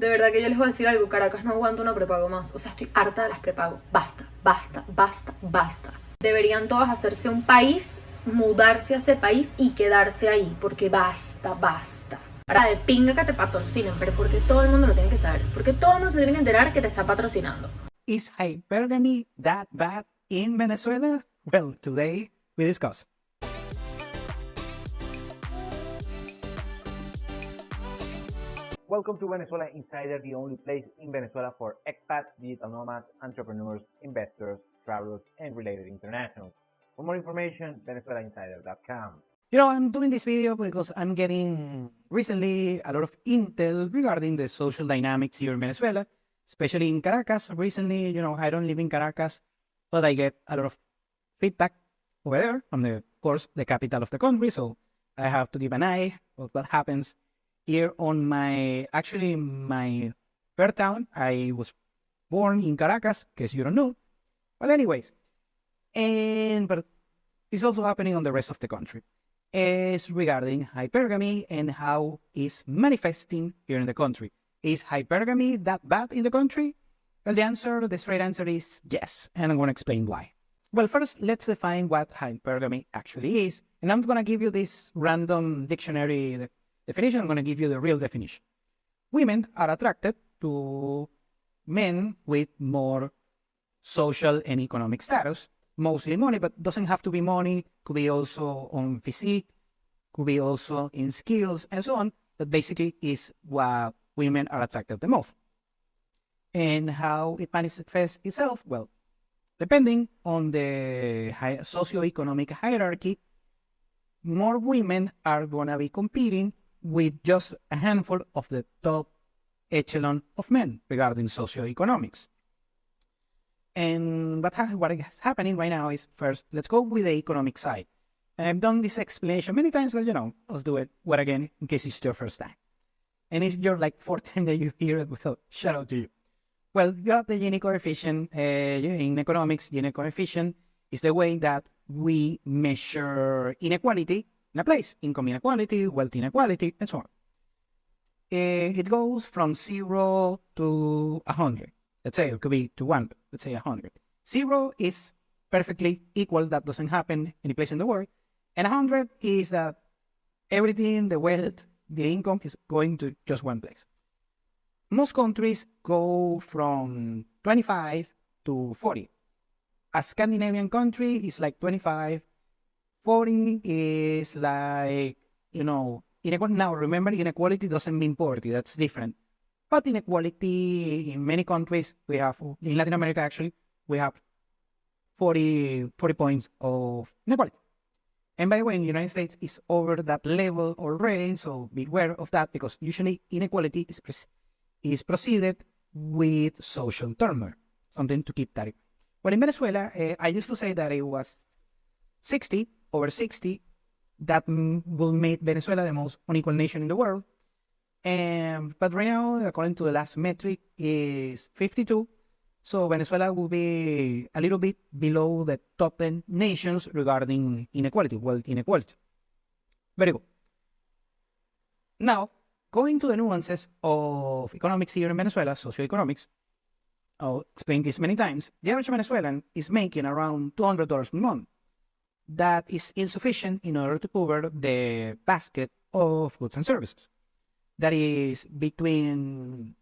De verdad que yo les voy a decir algo, Caracas no aguanta una prepago más. O sea, estoy harta de las prepago. Basta, basta, basta, basta. Deberían todas hacerse un país, mudarse a ese país y quedarse ahí, porque basta, basta. Para de pinga que te patrocinen, pero porque todo el mundo lo tiene que saber, porque todo el mundo se tiene que enterar que te está patrocinando. Is hypergamy that bad in Venezuela? Well, today we discuss. Welcome to Venezuela Insider, the only place in Venezuela for expats, digital nomads, entrepreneurs, investors, travelers, and related internationals. For more information, venezuelainsider.com. I'm doing this video because I'm getting recently a lot of intel regarding the social dynamics here in Venezuela, especially in Caracas. Recently, I don't live in Caracas, but I get a lot of feedback over there from of course, the capital of the country. So I have to give an eye of what happens here on my birth town. I was born in Caracas, in case you don't know. But anyways, but it's also happening on the rest of the country. Is regarding hypergamy and how it's manifesting here in the country. Is hypergamy that bad in the country? Well, the straight answer is yes, and I'm going to explain why. Well, first, let's define what hypergamy actually is, and I'm going to give you this random dictionary definition. I'm going to give you the real definition. Women are attracted to men with more social and economic status, mostly money, but doesn't have to be money, could be also on physique, could be also in skills and so on. That basically is what women are attracted the most. And how it manifests itself? Well, depending on the socioeconomic hierarchy, more women are going to be competing with just a handful of the top echelon of men regarding socioeconomics. And what is happening right now is, first, let's go with the economic side. And I've done this explanation many times, but let's do it again in case it's your first time. And it's your fourth time that you hear it, without shout out to you. Well, you have the Gini coefficient. In economics, Gini coefficient is the way that we measure inequality in a place. Income inequality, wealth inequality, and so on. It goes from 0 to 100. Let's say it could be to 1, let's say 100. 0 is perfectly equal. That doesn't happen any place in the world. And 100 is that everything, the wealth, the income is going to just one place. Most countries go from 25 to 40. A Scandinavian country is like 25. 40 is like, inequality. Now, remember, inequality doesn't mean poverty. That's different. But inequality in many countries, we have, in Latin America actually, we have 40 points of inequality. And by the way, in the United States, it's over that level already, so beware of that, because usually inequality is preceded with social turmoil, something to keep that in. Well, in Venezuela, I used to say that it was 60 over 60 that will make Venezuela the most unequal nation in the world. But right now, according to the last metric, is 52. So Venezuela will be a little bit below the top 10 nations regarding inequality, wealth inequality. Very good. Now, going to the nuances of economics here in Venezuela, socioeconomics, I'll explain this many times. The average Venezuelan is making around $200 per month. That is insufficient in order to cover the basket of goods and services. That is between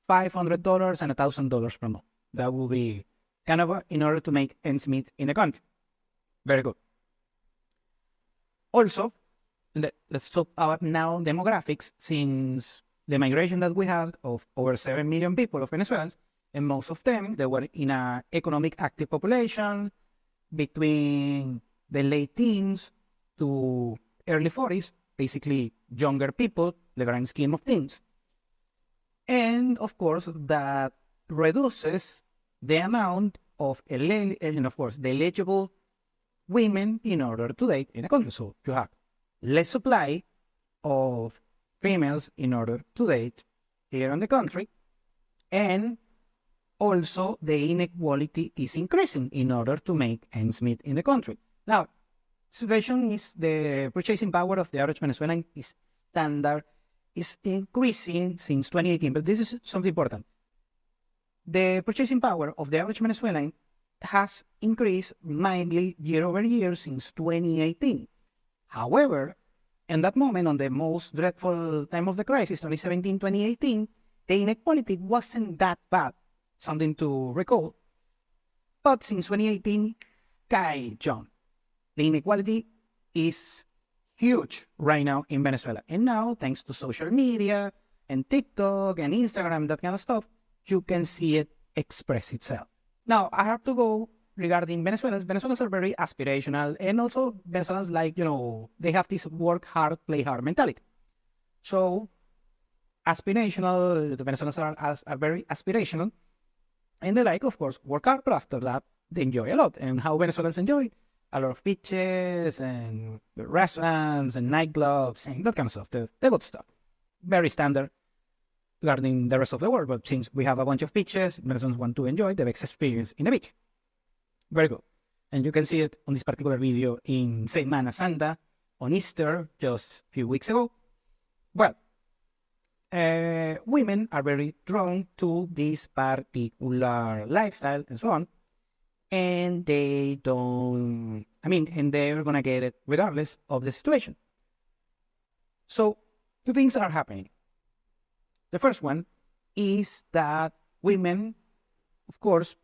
$500 and $1,000 per month. That will be kind of in order to make ends meet in the country. Very good. Also, let's talk about now demographics, since the migration that we had of over 7 million people of Venezuelans, and most of them, they were in an economic active population between the late teens to early 40s, basically younger people, the grand scheme of things. And of course, that reduces the amount of, of course, the eligible women in order to date in the country. So you have less supply of females in order to date here in the country, and also the inequality is increasing in order to make ends meet in the country. Now, situation is the purchasing power of the average Venezuelan is standard is increasing since 2018, but this is something important. The purchasing power of the average Venezuelan has increased mildly year over year since 2018. However, in that moment, on the most dreadful time of the crisis, 2017, 2018, the inequality wasn't that bad, something to recall. But since 2018, sky jumped. The inequality is huge right now in Venezuela. And now, thanks to social media and TikTok and Instagram, that kind of stuff, you can see it express itself. Now, I have to go regarding Venezuelans. Venezuelans are very aspirational, and also Venezuelans they have this work hard, play hard mentality. So, aspirational, the Venezuelans are very aspirational, and they like, of course, work hard, but after that, they enjoy a lot. And how Venezuelans enjoy? A lot of beaches and restaurants and nightclubs and that kind of stuff, the good stuff. Very standard regarding the rest of the world, but since we have a bunch of beaches, Venezuelans want to enjoy the best experience in the beach. Very good. And you can see it on this particular video in Semana Santa on Easter just a few weeks ago. Well, women are very drawn to this particular lifestyle and so on. And they're going to get it regardless of the situation. So, two things are happening. The first one is that women, of course,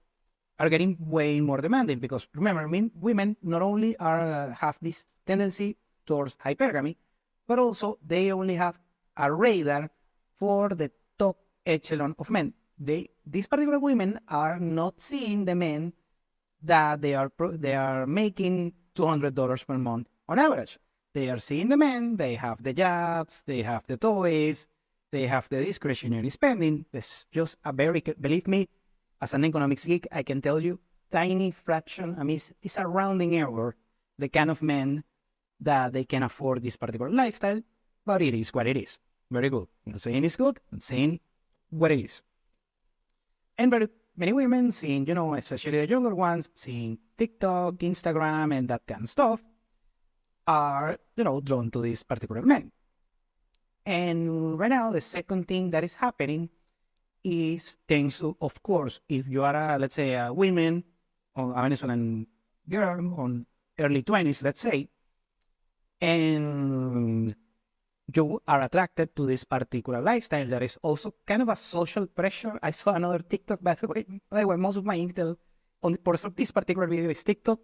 are getting way more demanding because remember, women not only have this tendency towards hypergamy, but also they only have a radar for the top echelon of men. These particular women are not seeing the men that they are making $200 per month on average. They are seeing the men, they have the yachts, they have the toys, they have the discretionary spending. It's just believe me, as an economics geek, I can tell you, tiny fraction, it's a rounding error, the kind of men that they can afford this particular lifestyle, but it is what it is. Very good. I'm not saying it's good, I'm saying what it is. And very many women seeing, especially the younger ones, seeing TikTok, Instagram, and that kind of stuff, are, drawn to these particular men. And right now, the second thing that is happening is thanks to, of course, if you are, let's say, a woman or a Venezuelan girl on early 20s, let's say, and you are attracted to this particular lifestyle that is also kind of a social pressure. I saw another TikTok, by the way, most of my intel for this particular video is TikTok,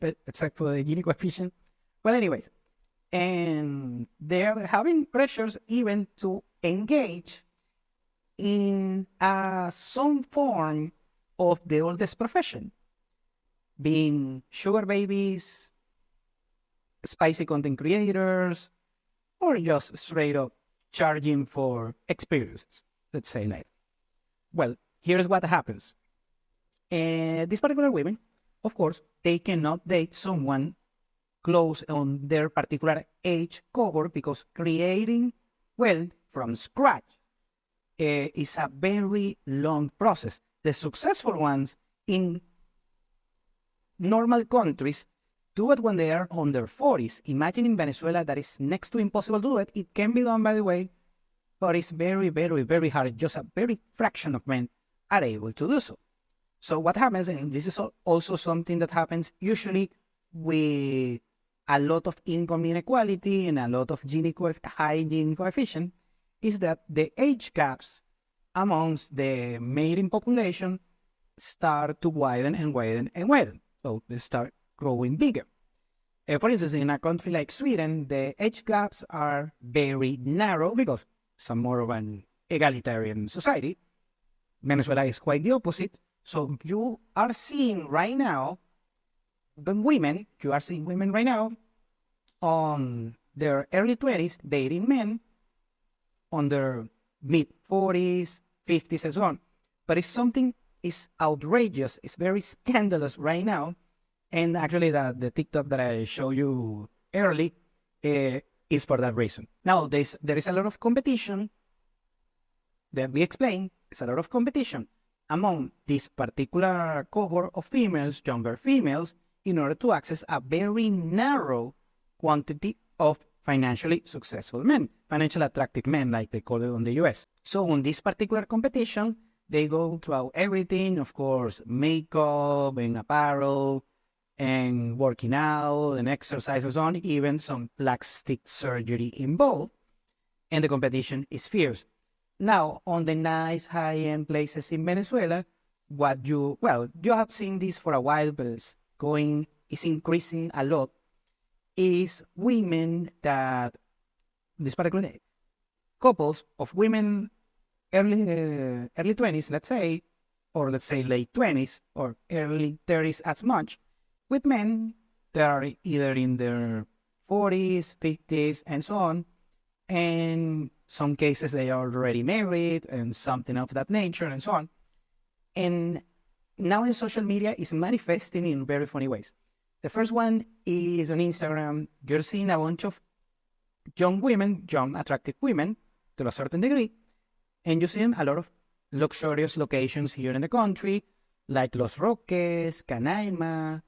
except for the Gini coefficient. Well, anyways, and they're having pressures even to engage in some form of the oldest profession, being sugar babies, spicy content creators, or just straight up charging for experiences, let's say like. Well, here's what happens. These particular women, of course, they cannot date someone close on their particular age cohort because creating wealth from scratch is a very long process. The successful ones in normal countries do it when they are on their 40s. Imagine in Venezuela that is next to impossible to do it. It can be done, by the way, but it's very, very, very hard. Just a very fraction of men are able to do so. So what happens, and this is also something that happens usually with a lot of income inequality and a lot of high Gini coefficient, is that the age gaps amongst the mating population start to widen and widen and widen. So they start growing bigger. For instance, in a country like Sweden, the age gaps are very narrow because it's more of an egalitarian society. Venezuela is quite the opposite. So you are seeing right now women right now on their early 20s dating men on their mid 40s, 50s, and so on. But it's something is outrageous. It's very scandalous right now. And actually, the TikTok that I showed you early is for that reason. Now, there is a lot of competition that we explained. There's a lot of competition among this particular cohort of females, younger females, in order to access a very narrow quantity of financially successful men, financially attractive men, like they call it in the US. So on this particular competition, they go through everything, of course, makeup and apparel and working out and exercise and so on, even some plastic surgery involved. And the competition is fierce. Now, on the nice high-end places in Venezuela, you have seen this for a while, but it's increasing a lot, is women that, this particular couples of women early 20s, let's say, or let's say late 20s or early 30s as much, with men that are either in their 40s, 50s, and so on. And some cases they are already married and something of that nature and so on. And now in social media is manifesting in very funny ways. The first one is on Instagram. You're seeing a bunch of young women, young attractive women to a certain degree, and you see them a lot of luxurious locations here in the country, like Los Roques, Canaima,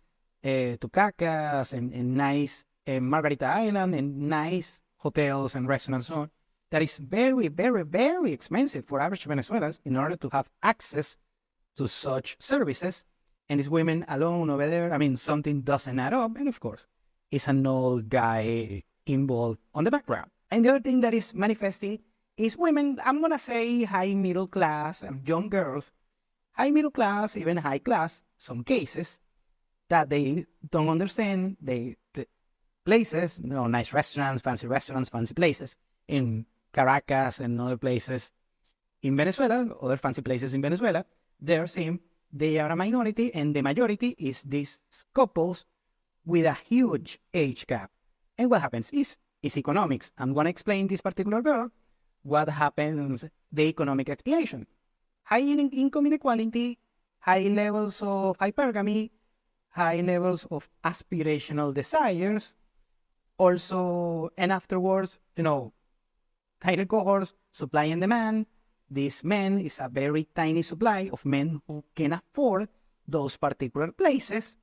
Tucacas, and nice Margarita Island, and nice hotels and restaurants and so on. That is very, very, very expensive for average Venezuelans in order to have access to such services. And these women alone over there, I mean, something doesn't add up. And of course, it's an old guy involved on the background. And the other thing that is manifesting is women, I'm going to say high middle class and young girls, high middle class, even high class, some cases, that they don't understand the places, nice restaurants, fancy places in Caracas and other places in Venezuela, other fancy places in Venezuela. They're saying they are a minority, and the majority is these couples with a huge age gap. And what happens is economics. I'm going to explain this particular girl what happens, the economic explanation. High income inequality, high levels of hypergamy, high levels of aspirational desires, also, and afterwards, tighter cohorts, supply and demand. This men is a very tiny supply of men who can afford those particular places.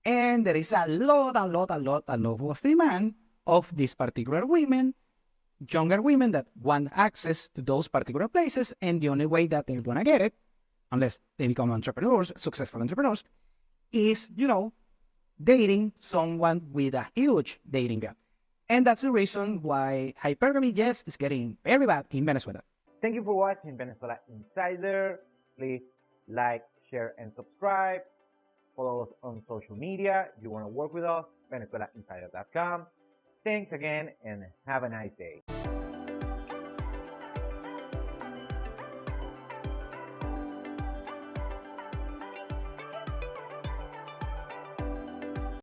And there is a lot of demand of these particular women, younger women that want access to those particular places. And the only way that they're going to get it, unless they become entrepreneurs, successful entrepreneurs, is, dating someone with a huge dating gap. And that's the reason why hypergamy, yes, is getting very bad in Venezuela. Thank you for watching Venezuela Insider. Please like, share, and subscribe. Follow us on social media. If you want to work with us, VenezuelaInsider.com. Thanks again, and have a nice day.